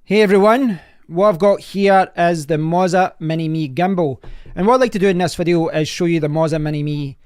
Hey everyone, what I've got here is the Moza Mini Mi Gimbal, and what I'd like to do in this video is show you the Moza Mini Mi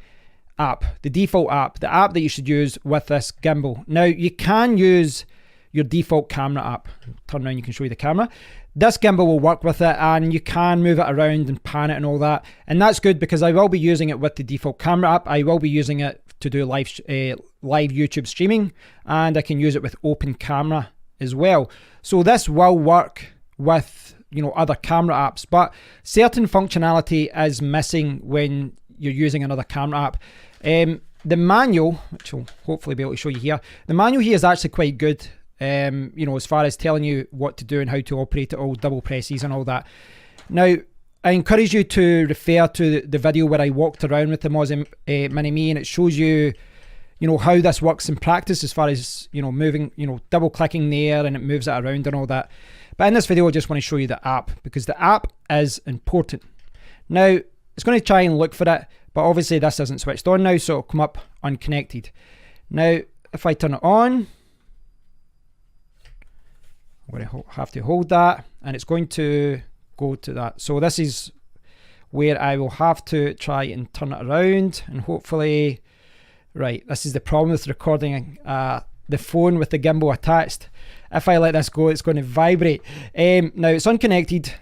app, the default app, the app that you should use with this gimbal. Now you can use your default camera app. Turn around, you can show you the camera. This gimbal will work with it and you can move it around and pan it and all that, and that's good because I will be using it with the default camera app. I will be using it to do live YouTube streaming, and I can use it with open camera as well. So this will work with, you know, other camera apps, but certain functionality is missing when you're using another camera app. The manual, which I'll hopefully be able to show you here, the manual here is actually quite good. You know, as far as telling you what to do and how to operate it all, double presses and all that. Now, I encourage you to refer to the video where I walked around with the Moza Mini Mi, and it shows you, you know, how this works in practice as far as, you know, moving, you know, double clicking there and it moves it around and all that. But in this video, I just want to show you the app because the app is important. Now, it's going to try and look for it, but obviously this isn't switched on now, so it'll come up unconnected. Now, if I turn it on, I'm going to have to hold that and it's going to go to that. So this is where I will have to try and turn it around, and hopefully, right, this is the problem with recording the phone with the gimbal attached. If I let this go, it's going to vibrate. Now it's unconnected,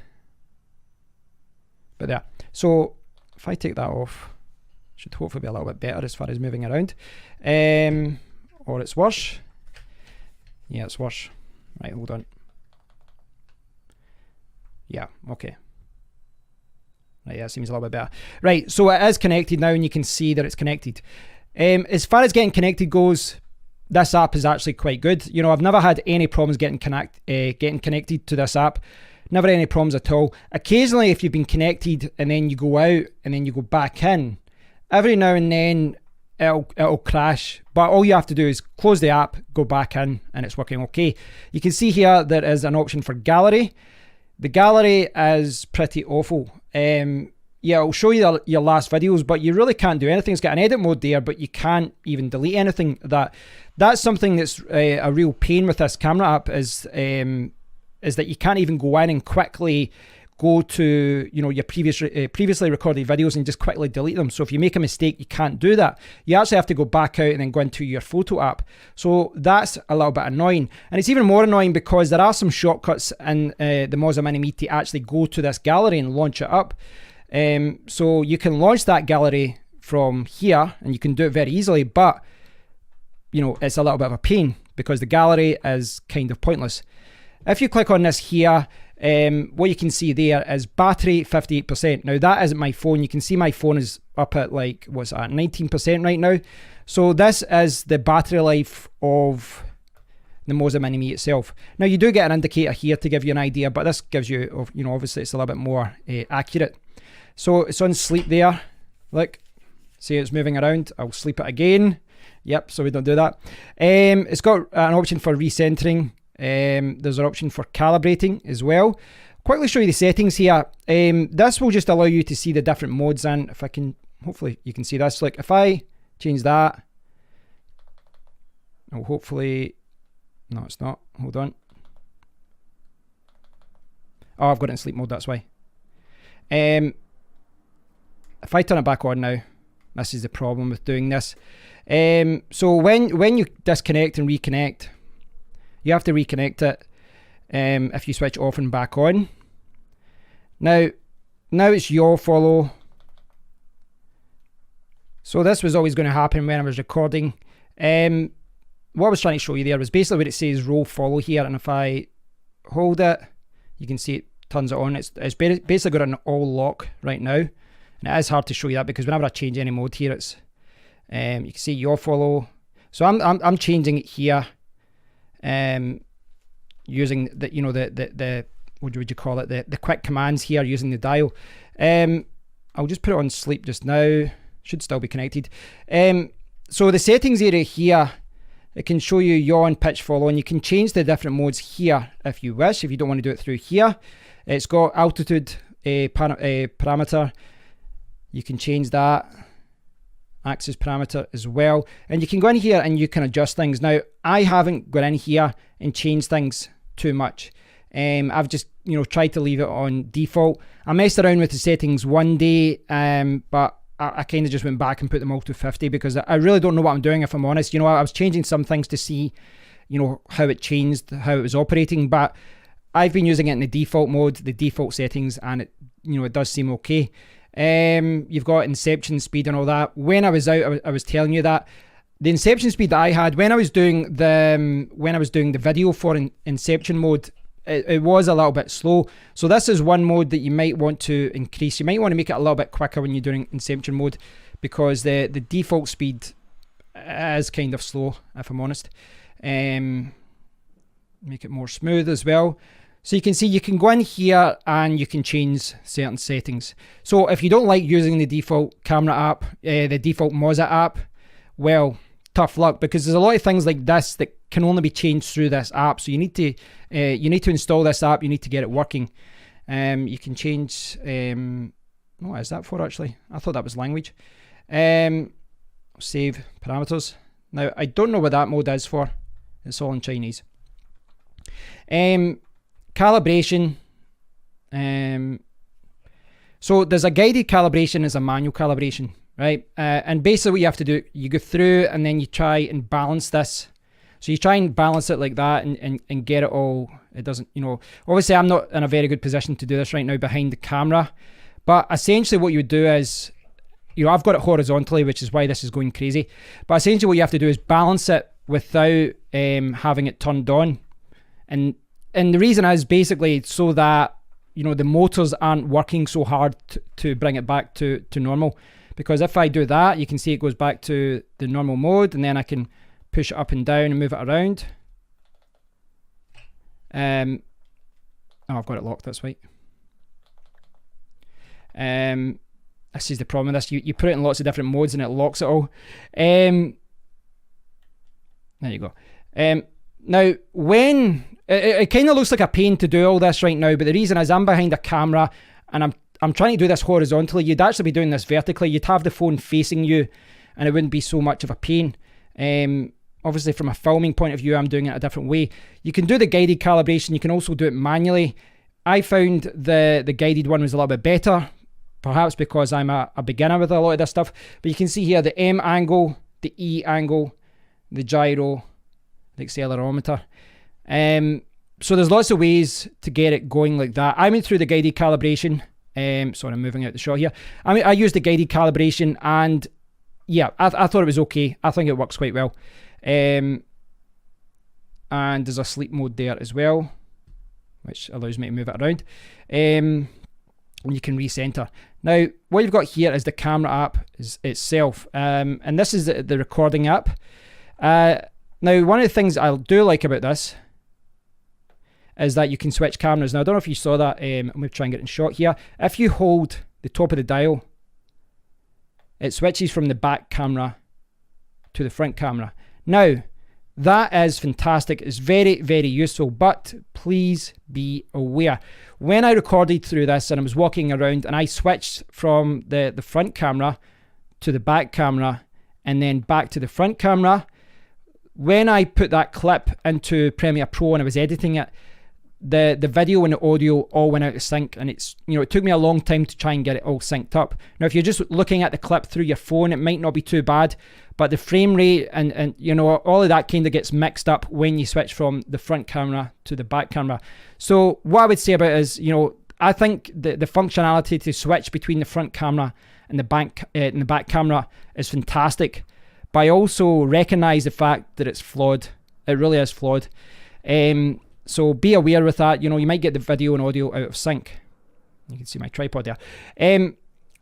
but there. So if I take that off, it should hopefully be a little bit better as far as moving around. Or it's worse. Yeah, it's worse. Right, hold on. Yeah, okay. Right, yeah, it seems a little bit better. Right, so it is connected now and you can see that it's connected. As far as getting connected goes, this app is actually quite good. You know, I've never had any problems getting connected to this app. Never any problems at all. Occasionally, if you've been connected and then you go out and then you go back in, every now and then it'll crash. But all you have to do is close the app, go back in, and it's working okay. You can see here there is an option for gallery. The gallery is pretty awful. Yeah, I'll show you your last videos, but you really can't do anything. It's got an edit mode there, but you can't even delete anything. That's something that's a real pain with this camera app is that you can't even go in and quickly go to, you know, your previously recorded videos and just quickly delete them. So if you make a mistake, you can't do that. You actually have to go back out and then go into your photo app. So that's a little bit annoying. And it's even more annoying because there are some shortcuts in the Moza Mini Mi to actually go to this gallery and launch it up. So you can launch that gallery from here and you can do it very easily, but you know, it's a little bit of a pain because the gallery is kind of pointless. If you click on this here, what you can see there is battery 58%. Now that isn't my phone. You can see my phone is up at like, what's that, 19% right now. So this is the battery life of the Moza Mini Mi itself. Now you do get an indicator here to give you an idea, but this gives you, you know, obviously it's a little bit more accurate. So it's on sleep there. Look, see it's moving around. I'll sleep it again. Yep, so we don't do that. It's got an option for recentering. There's an option for calibrating as well. Quickly show you the settings here. This will just allow you to see the different modes, and if I can, hopefully you can see this. Like if I change that, oh, hopefully, no, it's not. Hold on. Oh, I've got it in sleep mode, that's why. If I turn it back on now, this is the problem with doing this. So when you disconnect and reconnect, you have to reconnect it if you switch off and back on. Now it's yaw follow. So this was always going to happen when I was recording. What I was trying to show you there was basically where it says roll follow here, and if I hold it, you can see it turns it on. It's basically got an all lock right now. And it is hard to show you that because whenever I change any mode here, it's you can see your follow. So I'm changing it here, using the, you know, the what would you call it, the quick commands here using the dial. I'll just put it on sleep just now. Should still be connected. So the settings area here, it can show you yaw and pitch follow, and you can change the different modes here if you wish. If you don't want to do it through here, it's got altitude parameter. You can change that. Axis parameter as well, and you can go in here and you can adjust things. Now I haven't gone in here and changed things too much. I've just, tried to leave it on default. I messed around with the settings one day, but I kind of just went back and put them all to 50 because I really don't know what I'm doing, if I'm honest. I was changing some things to see, how it changed, how it was operating, but I've been using it in the default mode, the default settings, and it, it does seem okay. You've got Inception Speed and all that. When I was out, I was telling you that the Inception Speed that I had when I was doing the video for Inception Mode, it was a little bit slow. So this is one mode that you might want to increase. You might want to make it a little bit quicker when you're doing Inception Mode, because the default speed is kind of slow, if I'm honest. Make it more smooth as well. So you can see you can go in here and you can change certain settings. So if you don't like using the default camera app, the default Moza app, well, tough luck, because there's a lot of things like this that can only be changed through this app. So you need to install this app. You need to get it working. You can change. What is that for actually? I thought that was language. Save parameters. Now I don't know what that mode is for. It's all in Chinese. Calibration. So there's a guided calibration, there's a manual calibration, right? And basically what you have to do, you go through and then you try and balance this. So you try and balance it like that and get it all. It doesn't, obviously I'm not in a very good position to do this right now behind the camera, but essentially what you would do is, I've got it horizontally, which is why this is going crazy. But essentially what you have to do is balance it without having it turned on. And the reason is basically so that, the motors aren't working so hard to bring it back to normal. Because if I do that, you can see it goes back to the normal mode, and then I can push it up and down and move it around. Oh, I've got it locked, that's right. This is the problem with this. You put it in lots of different modes and it locks it all. There you go. Now, when it kind of looks like a pain to do all this right now, but the reason is I'm behind a camera and I'm trying to do this horizontally. You'd actually be doing this vertically. You'd have the phone facing you and it wouldn't be so much of a pain. Obviously from a filming point of view, I'm doing it a different way. You can do the guided calibration. You can also do it manually. I found the guided one was a little bit better, perhaps because I'm a beginner with a lot of this stuff. But you can see here the M angle, the E angle, the gyro, the accelerometer. So there's lots of ways to get it going like that. I went through the guided calibration. Sorry, I'm moving out the shot here. I used the guided calibration, and yeah, I thought it was okay. I think it works quite well. And there's a sleep mode there as well, which allows me to move it around. And you can recenter. Now, what you've got here is the camera app itself. And this is the recording app. Now, one of the things I do like about this is that you can switch cameras. Now, I don't know if you saw that. I'm going to try and get it in shot here. If you hold the top of the dial, it switches from the back camera to the front camera. Now, that is fantastic. It's very, very useful, but please be aware. When I recorded through this and I was walking around and I switched from the front camera to the back camera and then back to the front camera, when I put that clip into Premiere Pro and I was editing it, the video and the audio all went out of sync, and it's, it took me a long time to try and get it all synced up. Now, if you're just looking at the clip through your phone, it might not be too bad, but the frame rate and all of that kind of gets mixed up when you switch from the front camera to the back camera. So what I would say about it is, I think the functionality to switch between the front camera and the back camera is fantastic, but I also recognize the fact that it's flawed. It really is flawed. So be aware with that. You might get the video and audio out of sync. You can see my tripod there.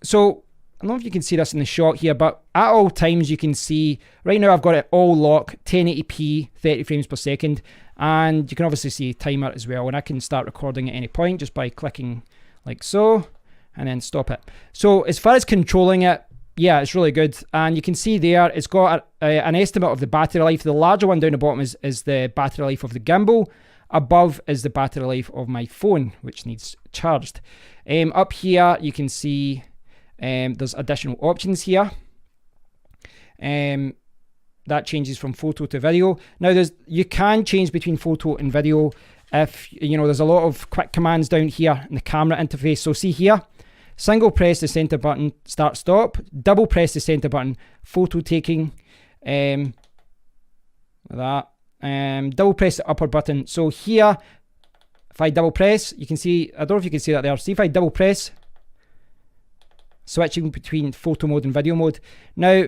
So I don't know if you can see this in the shot here, but at all times you can see, right now I've got it all lock, 1080p, 30 frames per second. And you can obviously see a timer as well. And I can start recording at any point just by clicking like so, and then stop it. So as far as controlling it, yeah, it's really good. And you can see there, it's got an estimate of the battery life. The larger one down the bottom is the battery life of the gimbal. Above is the battery life of my phone, which needs charged. Up here, you can see there's additional options here. That changes from photo to video. Now, you can change between photo and video. if, you know, there's a lot of quick commands down here in the camera interface. So see here, single press the center button, start stop, double press the center button, photo taking, double press the upper button. So here, if I double press, you can see, I don't know if you can see that there. See if I double press, switching between photo mode and video mode. Now,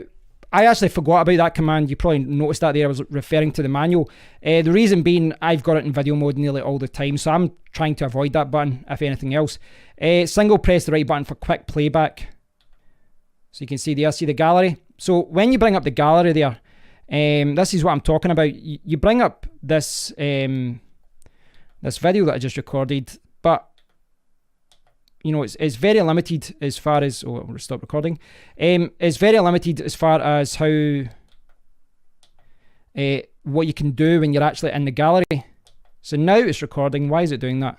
I actually forgot about that command. You probably noticed that there. I was referring to the manual. The reason being, I've got it in video mode nearly all the time, so I'm trying to avoid that button, if anything else. Single press the right button for quick playback. So you can see there, see the gallery. So when you bring up the gallery there, this is what I'm talking about. You bring up this, this video that I just recorded, but you know, it's very limited as far as, oh, I'll stop recording. It's very limited as far as how, what you can do when you're actually in the gallery. So now it's recording. Why is it doing that?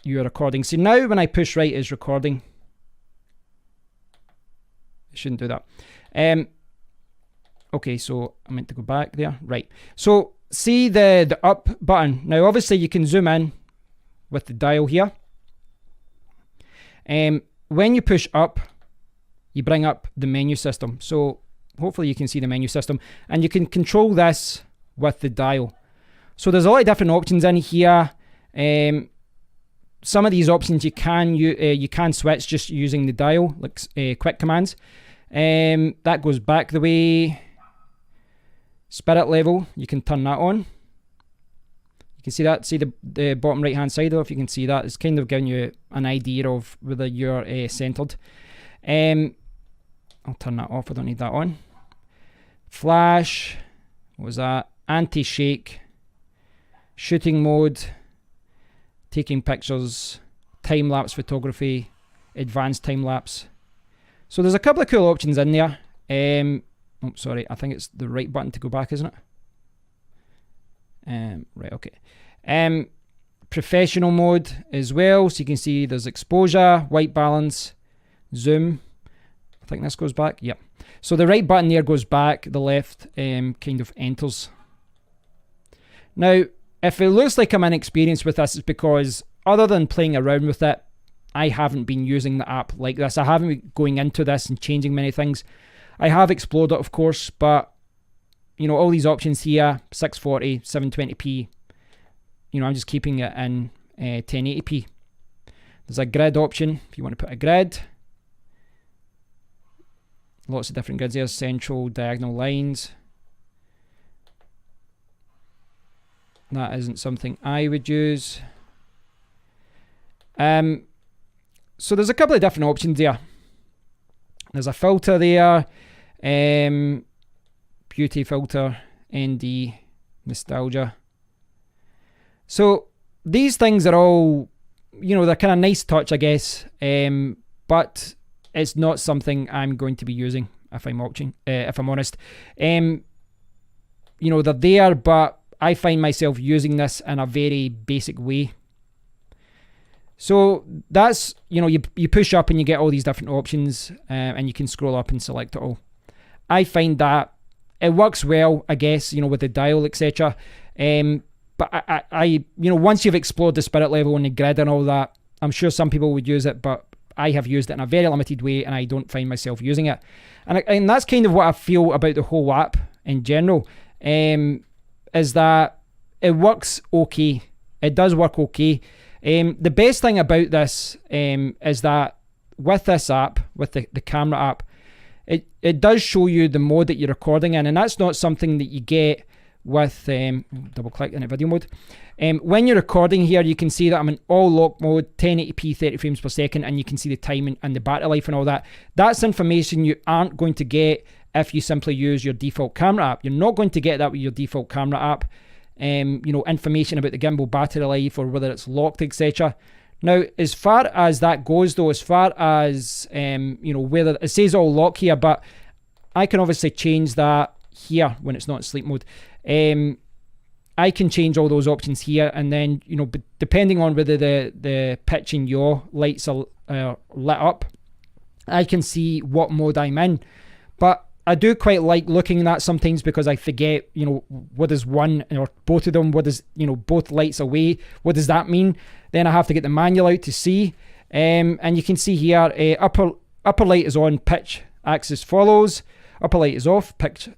You are recording. So now when I push right, it's recording. It shouldn't do that. Okay, so I meant to go back there. Right. So see the up button. Now obviously you can zoom in with the dial here. When you push up, you bring up the menu system. So hopefully you can see the menu system, and you can control this with the dial. So there's a lot of different options in here. Some of these options you can switch just using the dial, like quick commands. That goes back the way. Spirit level, you can turn that on. You can see that, see the bottom right hand side, if you can see that, it's kind of giving you an idea of whether you're centered. I'll turn that off, I don't need that on. Flash, what was that? Anti-shake, shooting mode, taking pictures, time-lapse photography, advanced time-lapse. So there's a couple of cool options in there. Oh, sorry, I think it's the right button to go back, isn't it? Right, okay. Professional mode as well, so you can see there's exposure, white balance, zoom. I think this goes back, yep. So the right button there goes back, the left kind of enters. Now, if it looks like I'm inexperienced with this, it's because other than playing around with it, I haven't been using the app like this. I haven't been going into this and changing many things. I have explored it, of course, but you know, all these options here, 640, 720p, you know, I'm just keeping it in 1080p. There's a grid option if you want to put a grid. Lots of different grids there, central, diagonal lines. That isn't something I would use. So there's a couple of different options there. There's a filter there, beauty filter, ND, nostalgia. So these things are all, you know, they're kind of nice touch, I guess, but it's not something I'm going to be using if I'm watching, if I'm honest. You know, they're there, but I find myself using this in a very basic way. So that's, you know, you push up and you get all these different options, and you can scroll up and select it all. I find that it works well, I guess, you know, with the dial, etc. But I, you know, once you've explored the spirit level and the grid and all that, I'm sure some people would use it, but I have used it in a very limited way, and I don't find myself using it. And that's kind of what I feel about the whole app in general, is that it works okay. It does work okay. The best thing about this is that with this app, with the camera app, it does show you the mode that you're recording in, and that's not something that you get with double click in a video mode. When you're recording here, you can see that I'm in all lock mode, 1080p 30 frames per second, and you can see the time and the battery life and all that. That's information you aren't going to get if you simply use your default camera app. You're not going to get that with your default camera app. You know, information about the gimbal battery life or whether it's locked, etc. Now, as far as that goes though, as far as you know, whether it says all lock here, but I can obviously change that here when it's not in sleep mode. I can change all those options here, and then, you know, depending on whether the pitch and yaw lights are lit up, I can see what mode I'm in. But I do quite like looking at that sometimes because I forget, you know, what is one or both of them, what is, you know, both lights away, what does that mean? Then I have to get the manual out to see. And you can see here, upper light is on, pitch axis follows, upper light is off, pitch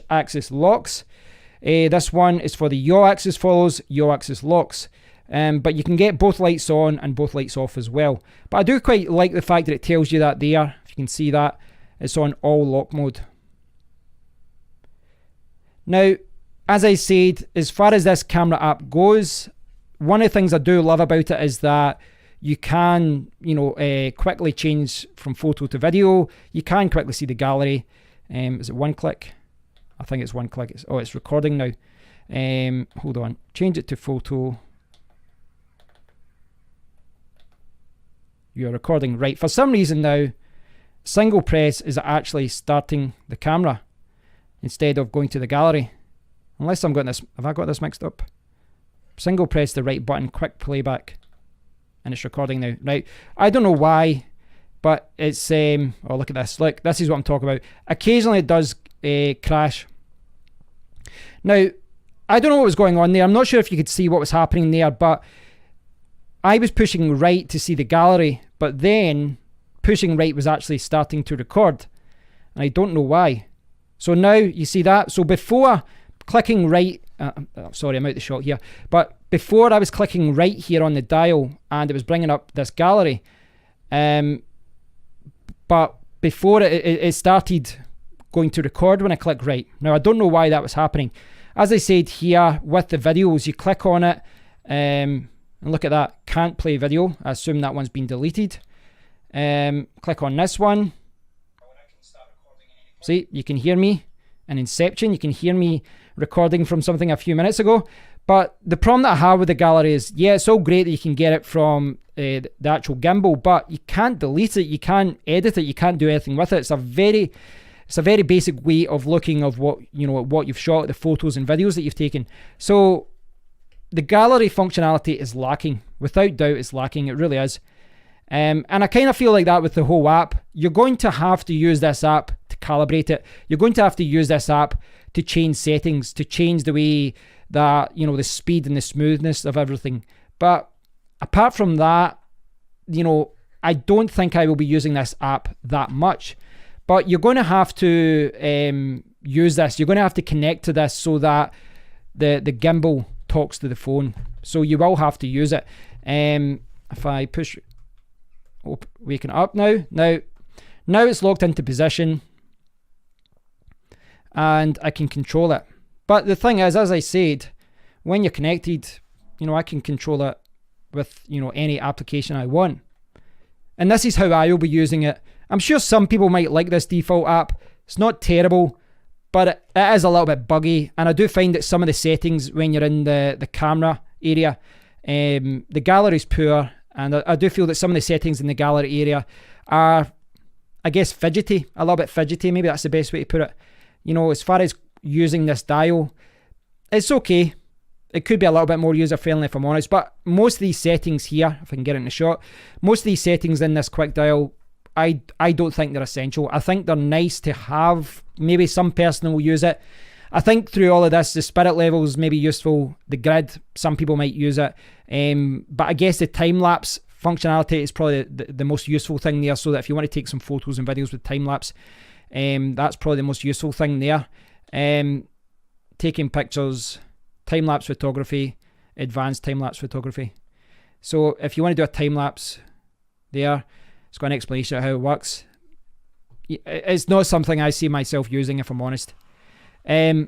axis locks. This one is for the yaw axis follows, yaw axis locks. But you can get both lights on and both lights off as well. But I do quite like the fact that it tells you that there, if you can see that, it's on all lock mode. Now, as I said, as far as this camera app goes, one of the things I do love about it is that you can, you know, quickly change from photo to video. You can quickly see the gallery. Is it one click? I think it's one click. It's recording now. Hold on. Change it to photo. You're recording. Right. For some reason now, single press is actually starting the camera instead of going to the gallery. Unless I'm getting this, have I got this mixed up? Single press the right button, quick playback, and it's recording now. Right, I don't know why, but it's, oh look at this, look, this is what I'm talking about. Occasionally it does crash. Now, I don't know what was going on there. I'm not sure if you could see what was happening there, but I was pushing right to see the gallery, but then pushing right was actually starting to record, and I don't know why. So now you see that. So before clicking right, sorry, I'm out the shot here, but before I was clicking right here on the dial and it was bringing up this gallery, but before it started going to record when I click right. Now I don't know why that was happening. As I said here with the videos, you click on it and look at that, can't play video. I assume that one's been deleted. Click on this one. See, you can hear me in Inception. You can hear me recording from something a few minutes ago. But the problem that I have with the gallery is, yeah, it's all great that you can get it from the actual gimbal, but you can't delete it, you can't edit it, you can't do anything with it. It's a very basic way of looking of what, you know, what you've shot, the photos and videos that you've taken. So the gallery functionality is lacking. Without doubt, it's lacking. It really is. And I kind of feel like that with the whole app. You're going to have to use this app to calibrate it. You're going to have to use this app to change settings, to change the way that, you know, the speed and the smoothness of everything. But apart from that, you know, I don't think I will be using this app that much. But you're going to have to use this. You're going to have to connect to this so that the gimbal talks to the phone. So you will have to use it. If I push, waking up now it's locked into position and I can control it. But the thing is, as I said, when you're connected, you know, I can control it with, you know, any application I want. And this is how I will be using it. I'm sure some people might like this default app. It's not terrible, but it is a little bit buggy. And I do find that some of the settings when you're in the camera area, the gallery's poor. And I do feel that some of the settings in the gallery area are, I guess, fidgety, a little bit fidgety. Maybe that's the best way to put it. You know, as far as using this dial, it's okay. It could be a little bit more user-friendly if I'm honest, but most of these settings here, if I can get it in the shot, most of these settings in this quick dial, I don't think they're essential. I think they're nice to have. Maybe some person will use it. I think through all of this, the spirit levels may be useful. The grid, some people might use it. But I guess the time-lapse functionality is probably the most useful thing there, so that if you want to take some photos and videos with time-lapse, that's probably the most useful thing there. Taking pictures, time-lapse photography, advanced time-lapse photography. So if you want to do a time-lapse there, it's got an explanation of how it works. It's not something I see myself using, if I'm honest. I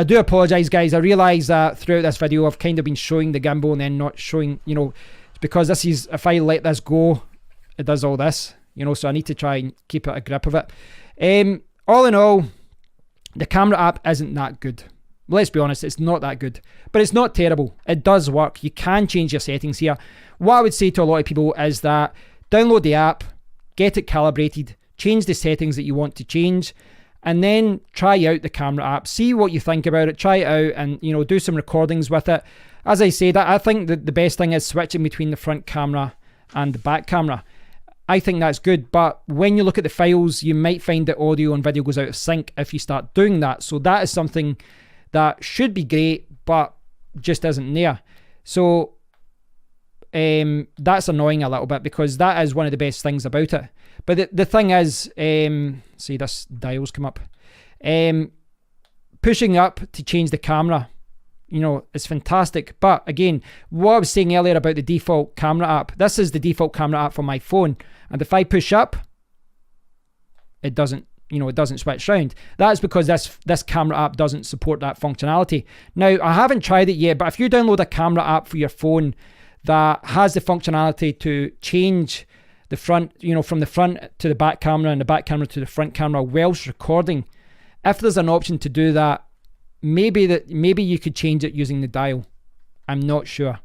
do apologise, guys. I realise that throughout this video I've kind of been showing the gimbal and then not showing, you know, because this is, if I let this go, it does all this, you know, so I need to try and keep a grip of it. All in all, the camera app isn't that good. Let's be honest, it's not that good, but it's not terrible. It does work. You can change your settings here. What I would say to a lot of people is that download the app, get it calibrated, change the settings that you want to change, and then try out the camera app. See what you think about it. Try it out and, you know, do some recordings with it. As I said, I think that the best thing is switching between the front camera and the back camera. I think that's good, but when you look at the files, you might find that audio and video goes out of sync if you start doing that. So that is something that should be great, but just isn't there. So that's annoying a little bit, because that is one of the best things about it. But the thing is, see, this dial's come up. Pushing up to change the camera, you know, it's fantastic. But again, what I was saying earlier about the default camera app, this is the default camera app for my phone. And if I push up, it doesn't, you know, it doesn't switch around. That's because this camera app doesn't support that functionality. Now, I haven't tried it yet, but if you download a camera app for your phone that has the functionality to change the front, you know, from the front to the back camera and the back camera to the front camera whilst recording, if there's an option to do that, maybe you could change it using the dial. I'm not sure.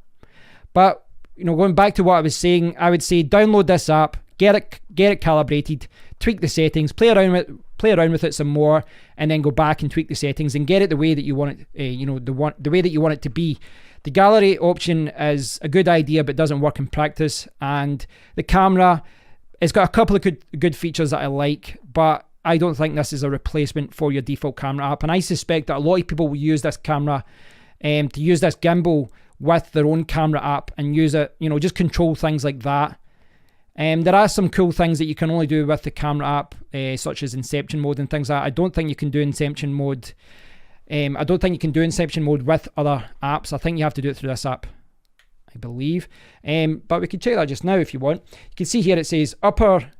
But, you know, going back to what I was saying, I would say download this app, get it calibrated, tweak the settings, play around with it some more, and then go back and tweak the settings and get it the way that you want it, you know, the way that you want it to be. The gallery option is a good idea, but doesn't work in practice. And the camera, it's got a couple of good features that I like, but I don't think this is a replacement for your default camera app. And I suspect that a lot of people will use this camera to use this gimbal with their own camera app and use it, you know, just control things like that. There are some cool things that you can only do with the camera app, such as Inception Mode and things like that. I don't think you can do Inception Mode. I don't think you can do Inception Mode with other apps. I think you have to do it through this app, I believe. But we can check that just now if you want. You can see here it says upper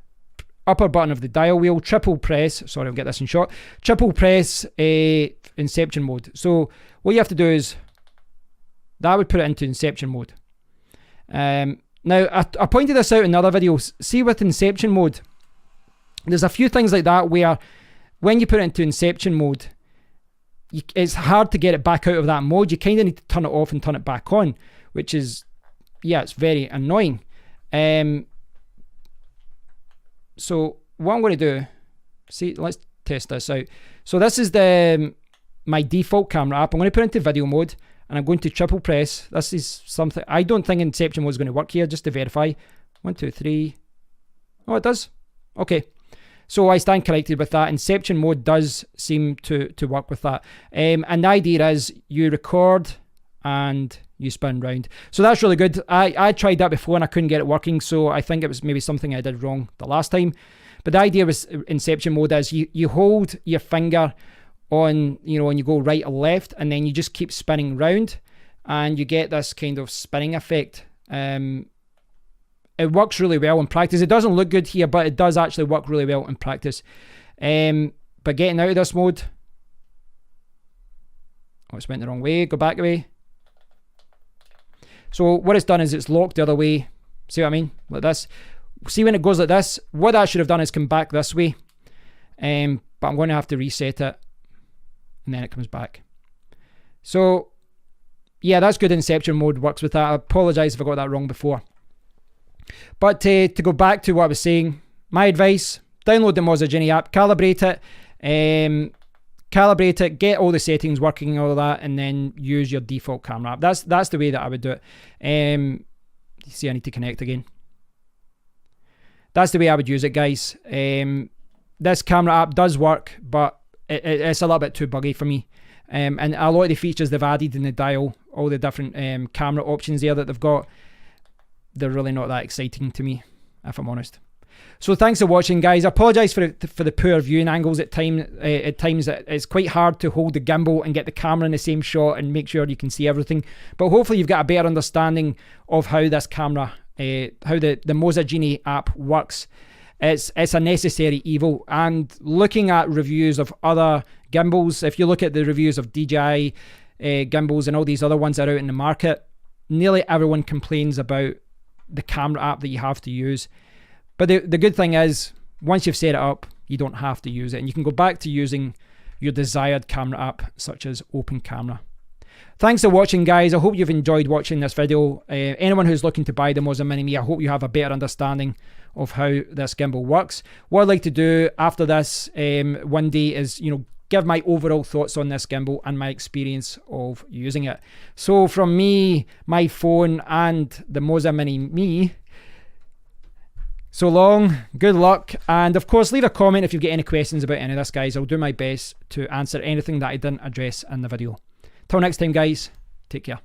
button of the dial wheel, triple press. Sorry, I'll get this in short. Triple press Inception Mode. So what you have to do is, that would put it into Inception Mode. Now, I pointed this out in other videos. See, with Inception Mode, there's a few things like that where when you put it into Inception Mode, it's hard to get it back out of that mode. You kind of need to turn it off and turn it back on, which is, yeah, it's very annoying. So what I'm going to do, see, let's test this out. So this is my default camera app. I'm going to put it into video mode, and I'm going to triple press. This is something, I don't think Inception Mode is going to work here, just to verify. 1, 2, 3. Oh, it does. Okay. So I stand corrected with that. Inception Mode does seem to work with that. And the idea is you record and you spin round. So that's really good. I tried that before and I couldn't get it working, so I think it was maybe something I did wrong the last time. But the idea with Inception Mode is you hold your finger on, you know, and you go right or left, and then you just keep spinning round, and you get this kind of spinning effect. It works really well in practice. It doesn't look good here, but it does actually work really well in practice. But getting out of this mode, oh, it's went the wrong way. Go back away. So what it's done is it's locked the other way. See what I mean? Like this. See, when it goes like this, what I should have done is come back this way. But I'm going to have to reset it, and then it comes back. So yeah, that's good. Inception Mode works with that. I apologize if I got that wrong before. But to go back to what I was saying, my advice, download the Moza Mini app, calibrate it, get all the settings working and all of that, and then use your default camera app. That's the way that I would do it. You see, I need to connect again. That's the way I would use it, guys. This camera app does work, but it's a little bit too buggy for me. And a lot of the features they've added in the dial, all the different camera options there that they've got, they're really not that exciting to me, if I'm honest. So thanks for watching, guys. I apologise for the poor viewing angles at times. It's quite hard to hold the gimbal and get the camera in the same shot and make sure you can see everything. But hopefully you've got a better understanding of how this camera, how the Moza Mini app works. It's a necessary evil. And looking at reviews of other gimbals, if you look at the reviews of DJI gimbals and all these other ones that are out in the market, nearly everyone complains about the camera app that you have to use. But the good thing is, once you've set it up, you don't have to use it, and you can go back to using your desired camera app, such as Open Camera. Thanks for watching, guys. I hope you've enjoyed watching this video. Anyone who's looking to buy the Moza Mini Mi, I hope you have a better understanding of how this gimbal works. What I'd like to do after this one day is, you know, give my overall thoughts on this gimbal and my experience of using it. So from me, my phone, and the Moza Mini Mi, So long, good luck, and of course leave a comment if you've got any questions about any of this, guys. I'll do my best to answer anything that I didn't address in the video. Till next time, guys, take care.